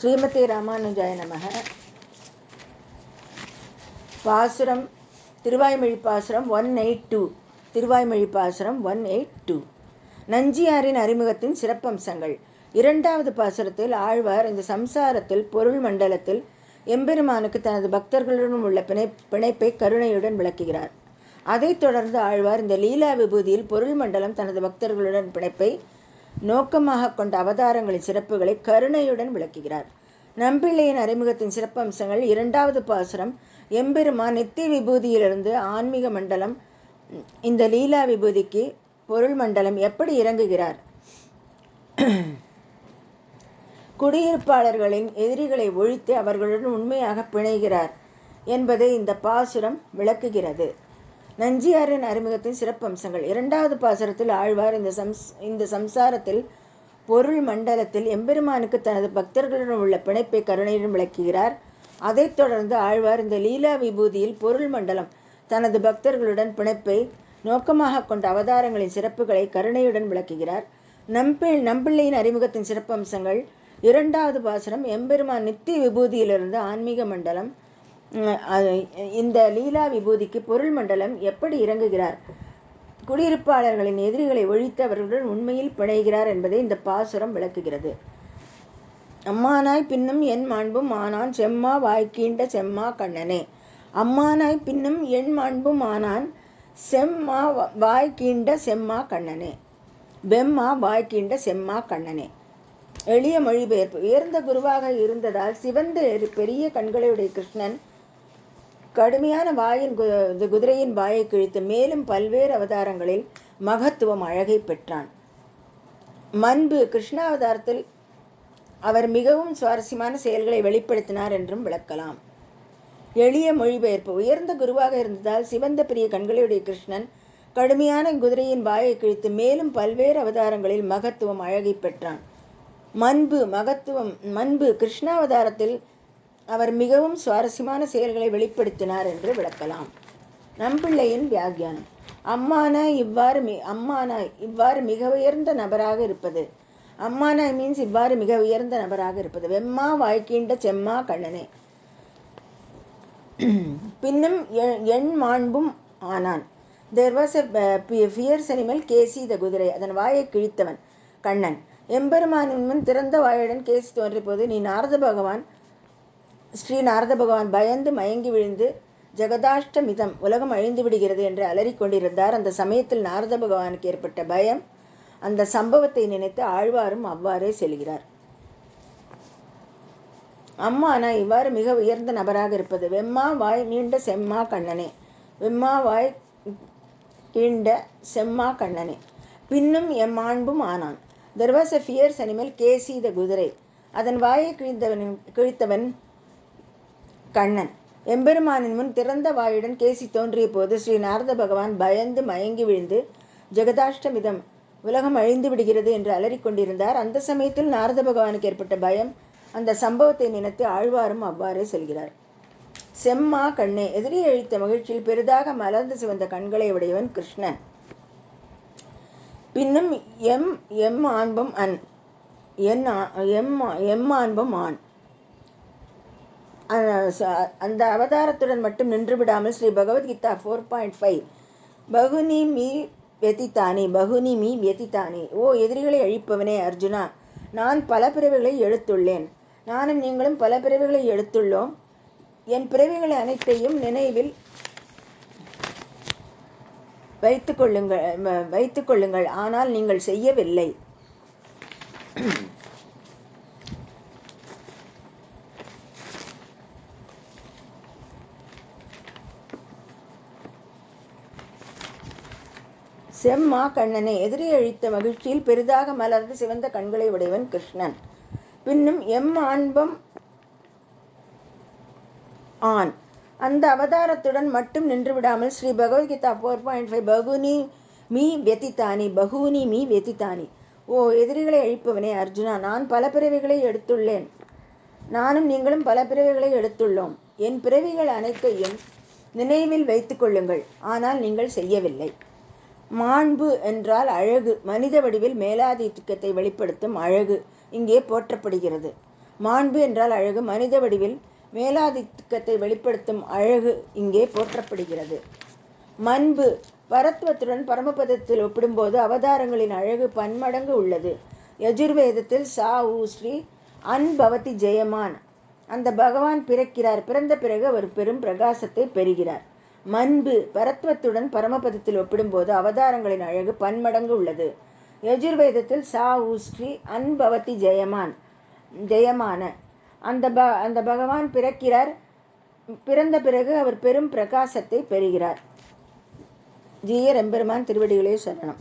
ஸ்ரீமதி ராமானுஜாய நமக. பாசுரம் திருவாய்மொழி பாசுரம் 182. திருவாய்மொழி பாசுரம் 182. நஞ்சியாரின் அறிமுகத்தின் சிறப்பம்சங்கள். இரண்டாவது பாசுரத்தில் ஆழ்வார் இந்த சம்சாரத்தில் பொருள் மண்டலத்தில் எம்பெருமானுக்கு தனது பக்தர்களுடன் உள்ள பிணைப்பை கருணையுடன் விளக்குகிறார். அதைத் தொடர்ந்து ஆழ்வார் இந்த லீலா விபூதியில் பொருள் மண்டலம் தனது பக்தர்களுடன் பிணைப்பை நோக்கமாக கொண்ட அவதாரங்களின் சிறப்புகளை கருணையுடன் விளக்குகிறார். நம்பிள்ளையின் அறிமுகத்தின் சிறப்பம்சங்கள். இரண்டாவது பாசுரம் எம்பெருமான் நித்திய விபூதியிலிருந்து ஆன்மீக மண்டலம் இந்த லீலா விபூதிக்கு பொருள் மண்டலம் எப்படி இறங்குகிறார், குடியிருப்பாளர்களின் எதிரிகளை ஒழித்து அவர்களுடன் உண்மையாக பிணைகிறார் என்பதை இந்த பாசுரம் விளக்குகிறது. நஞ்சியாரின் அறிமுகத்தின் சிறப்பம்சங்கள். இரண்டாவது பாசுரத்தில் ஆழ்வார் இந்த சம்சாரத்தில் பொருள் மண்டலத்தில் எம்பெருமானுக்கு தனது பக்தர்களுடன் உள்ள பிணைப்பை கருணையுடன் விளக்குகிறார். அதைத் தொடர்ந்து ஆழ்வார் இந்த லீலா விபூதியில் பொருள் மண்டலம் தனது பக்தர்களுடன் பிணைப்பை நோக்கமாக கொண்ட அவதாரங்களின் சிறப்புகளை கருணையுடன் விளக்குகிறார். நம்பிள்ளையின் அறிமுகத்தின் சிறப்பம்சங்கள். இரண்டாவது பாசுரம் எம்பெருமான் நித்திய விபூதியிலிருந்து ஆன்மீக மண்டலம் இந்த லீலா விபூதிக்கு பொருள் மண்டலம் எப்படி இறங்குகிறார், குடியிருப்பாளர்களின் எதிரிகளை ஒழித்து அவர்களுடன் உண்மையில் பிணைகிறார் என்பதை இந்த பாசுரம் விளக்குகிறது. அம்மானாய் பின்னும் என் மாண்பும் ஆனான் செம்மா வாய்க்கீண்ட செம்மா கண்ணனே. அம்மானாய் பின்னும் என் மாண்பும் ஆனான் செம்மா வாய்க்கீண்ட செம்மா கண்ணனே. வெம்மா வாய்க்கீண்ட செம்மா கண்ணனே. எளிய மொழிபெயர்ப்பு. உயர்ந்த குருவாக இருந்ததால் சிவந்த பெரிய கண்களுடைய கிருஷ்ணன் கடுமையான குதிரையின் வாயை கிழித்து மேலும் பல்வேறு அவதாரங்களில் மகத்துவம் அழகை பெற்றான். மன்பு. கிருஷ்ணாவதாரத்தில் அவர் மிகவும் சுவாரஸ்யமான செயல்களை வெளிப்படுத்தினார் என்றும் விளக்கலாம். எளிய மொழிபெயர்ப்பு. உயர்ந்த குருவாக இருந்ததால் சிவந்த பெரிய கண்களுடைய கிருஷ்ணன் கடுமையான குதிரையின் வாயை கிழித்து மேலும் பல்வேறு அவதாரங்களில் மகத்துவம் அழகை பெற்றான். மன்பு. கிருஷ்ணாவதாரத்தில் அவர் மிகவும் சுவாரஸ்யமான செயல்களை வெளிப்படுத்தினார் என்று விளக்கலாம். நம்பிள்ளையின் வியாக்கியானம். அம்மானாய் இவ்வாறு மிக உயர்ந்த நபராக இருப்பது. அம்மானாய் மீன்ஸ் இவ்வாறு மிக உயர்ந்த நபராக இருப்பது. வெம்மா வாய்க்கீண்ட செம்மா கண்ணனே. பின்னும் என் மாண்பும் ஆனான். There was a fierce animal, கேசி த குதிரை. அதன் வாயை கிழித்தவன் கண்ணன். எம்பெருமானின் முன் திறந்த வாயுடன் கேசி தோன்றிய போது ஸ்ரீ நாரத பகவான் பயந்து மயங்கி விழுந்து ஜெகதாஷ்டமிதம் உலகம் அழிந்து விடுகிறது என்று அலறிக்கொண்டிருந்தார். அந்த சமயத்தில் நாரத பகவானுக்கு ஏற்பட்ட பயம். அந்த சம்பவத்தை நினைத்து ஆழ்வாரும் அவ்வாறே செல்கிறார். அம்மானா இவ்வாறு மிக உயர்ந்த நபராக இருப்பது. வெம்மா வாய் நீண்ட செம்மா கண்ணனே. வெம்மா வாய் கீண்ட செம்மா கண்ணனே. பின்னும் எம்மாண்பும் ஆனான். There was a fierce animal, கேசி த குதிரை. அதன் வாயை கிழித்தவன் கண்ணன். எம்பெருமானின் முன் திறந்த வாயுடன் கேசி தோன்றிய போது ஸ்ரீ நாரத பகவான் பயந்து மயங்கி விழுந்து ஜெகதாஷ்டமிதம் உலகம் அழிந்து விடுகிறது என்று அலறிக்கொண்டிருந்தார். அந்த சமயத்தில் நாரத பகவானுக்கு ஏற்பட்ட பயம். அந்த சம்பவத்தை நினைத்து ஆழ்வாரும் அவ்வாறே செல்கிறார். செம்மா கண்ணே. எதிரி அழித்த மகிழ்ச்சியில் பெரிதாக மலர்ந்து சிவந்த கண்களை உடையவன் கிருஷ்ணன். பின்னும் எம் ஆண்பும் அன் எம் ஆண்பும் ஆண். அந்த அவதாரத்துடன் மட்டும் நின்று விடாமல் ஸ்ரீ பகவத்கீதா 4.5 பகுனி மீ வெதித்தானி. ஓ எதிரிகளை அழிப்பவனே அர்ஜுனா, நான் பல பிறவிகளை எடுத்துள்ளேன். நானும் நீங்களும் பல பிறவிகளை எடுத்துள்ளோம். என் பிறவிகளை அனைத்தையும் நினைவில் வைத்துக் கொள்ளுங்கள், ஆனால் நீங்கள் செய்யவில்லை. செம்மா கண்ணனே. எதிரி அழித்த மகிழ்ச்சியில் பெரிதாக மலர்ந்து சிவந்த கண்களை உடையவன் கிருஷ்ணன். பின்னும் எம் ஆண்பம் ஆண். அந்த அவதாரத்துடன் மட்டும் நின்று விடாமல் ஸ்ரீ பகவத்கீதா 4.5 பகுனி மீ வெதித்தானி. ஓ எதிரிகளை அழிப்பவனே அர்ஜுனா, நான் பல பிறவிகளை எடுத்துள்ளேன். நானும் நீங்களும் பல பிறவிகளை எடுத்துள்ளோம். என் பிறவிகள் அனைத்தையும் நினைவில் வைத்துக் கொள்ளுங்கள், ஆனால் நீங்கள் செய்யவில்லை. மாண்பு என்றால் அழகு. மனித வடிவில் மேலாதிக்கத்தை வெளிப்படுத்தும் அழகு இங்கே போற்றப்படுகிறது. மாண்பு என்றால் அழகு. மனித வடிவில் மேலாதிக்கத்தை வெளிப்படுத்தும் அழகு இங்கே போற்றப்படுகிறது. மன்பு பரத்வத்துடன் பரமபதத்தில் ஒப்பிடும்போது அவதாரங்களின் அழகு பன்மடங்கு உள்ளது. யஜுர்வேதத்தில் சா ஊ ஸ்ரீ அன்பவதி ஜெயமான். அந்த பகவான் பிறக்கிறார். பிறந்த பிறகு அவர் பெரும் பிரகாசத்தை பெறுகிறார். மன்பு பரத்வத்துடன் பரமபதத்தில் ஒப்பிடும்போது அவதாரங்களின் அழகு பன்மடங்கு உள்ளது. யஜுர்வேதத்தில் சா ஊ ஸ்ரீ அன்பவதி ஜெயமான. அந்த பகவான் பிறக்கிறார். பிறந்த பிறகு அவர் பெரும் பிரகாசத்தை பெறுகிறார். ஜீயர் எம்பெருமான் திருவடிகளே சரணம்.